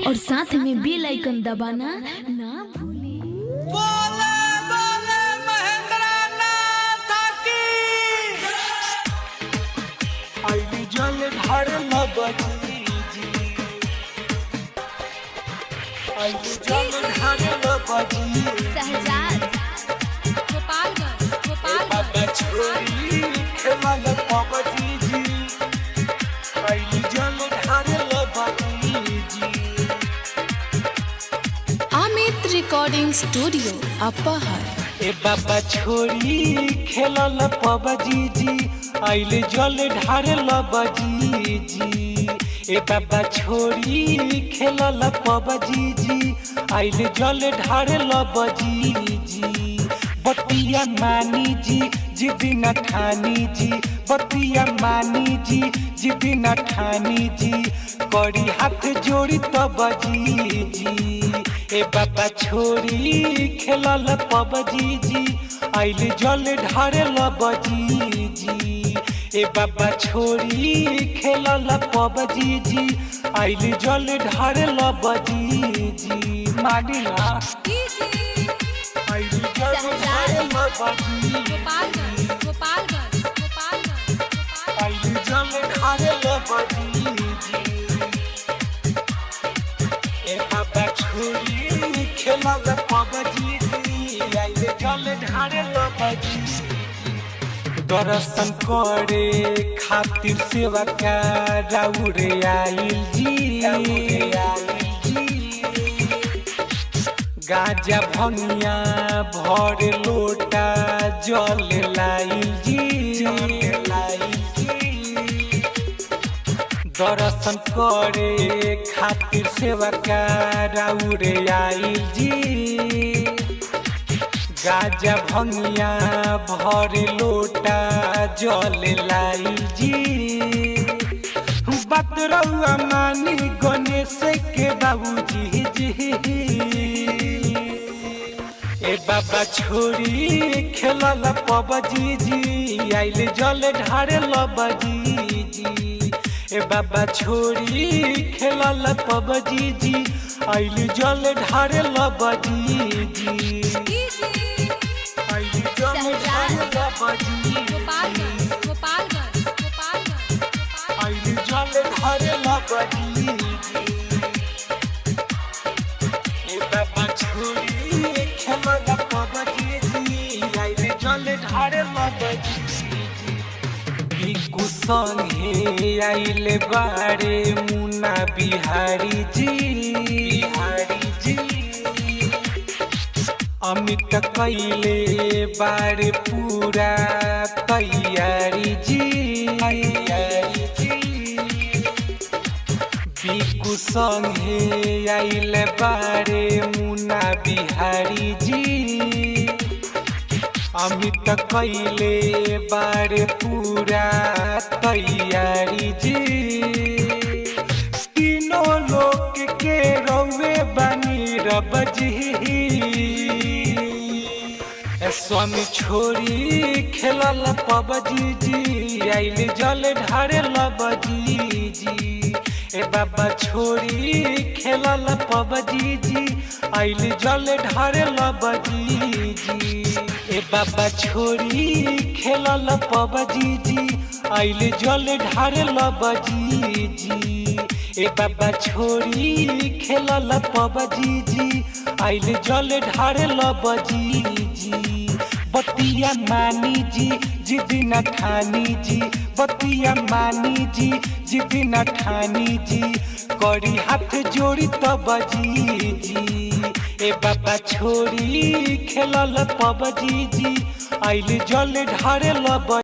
और साथ में बेल आइकन दबाना ना भूलें। बोले बोले महेंद्रनाथ की आईली जल ढार लबजी आईली जल ढार लबजी सहजाद बाबा छोरी खेलल पबजी जी आईली जल ढार लबजी अमित रिकॉर्डिंग स्टूडियो अपहर। ए बाबा छोरी खेलल पबजी जी आइले जल ढार लबजी जी ए बाबा छोरी खेलल पबजी जी आइले जल ढार लबजी जी बतिया मानी जी जिदी न ठानी जी बतिया मानी जी जिदी न ठानी जी करी हाथ जोड़ी तबजी जी ए बाबा छोरी खेलल पबजी जी आइले जल ढार लबजी जी ए बाबा छोरी खेलल पबजी जी आइले जल ढार लबजी जी मानिला आइले जल ढार लबजी आइले जल ढार लबजी जी ए बाबा छोरी खेलल पबजी जी आइले जल ढार लबजी दर्शन करे खातिर सेवा का राउरे आइल जी गाजा भंगिया भर लोटा जल लाइल जी दर्शन करे खातिर सेवा का राउरे आइल जी गाजा भंगिया भर लोटा जल लाइल जी बात रउआ मानी गणेश के बाबूजी जी ए बाबा छोरी खेलल पबजी जी आइले जल ढार लबजी जी ए बाबा छोरी खेलल पबजी जी आइले जल ढार लबजी जी आइले जल ढार लबजी आइले जल ढार लबजी ए बाबा छोरी खेलल पबजी जी आइले जल ढार लबजी बिकु संगे आइले बारे मुन्ना बिहारी जी अमित कैले बारे पूरा तैयारी जी बिकु संगे आइले बारे मुन्ना बिहारी जी अमित कैले बारे पूरा तैयारी जी तीनों लोग के रौवे बनी रबजी स्वामी छोरी खेलल पबजी जी आइले जल ढार लबजी जी ए बाबा छोरी खेलल पबजी जी आइले जल ढार लबजी जी ए बाबा छोरी खेलल पबजी जी आइले जल ढार लबजी जी ए बाबा छोरी खेलल पबजी जी आइले जल ढार लबजी जी बतिया मानी जी जिदी न ठानी जी बतिया मानी जी जिदी न ठानी जी करी हाथ जोड़ी तबजी जी ए बाबा छोरी खेलल पबजी जी आइले जल ढार लबजी।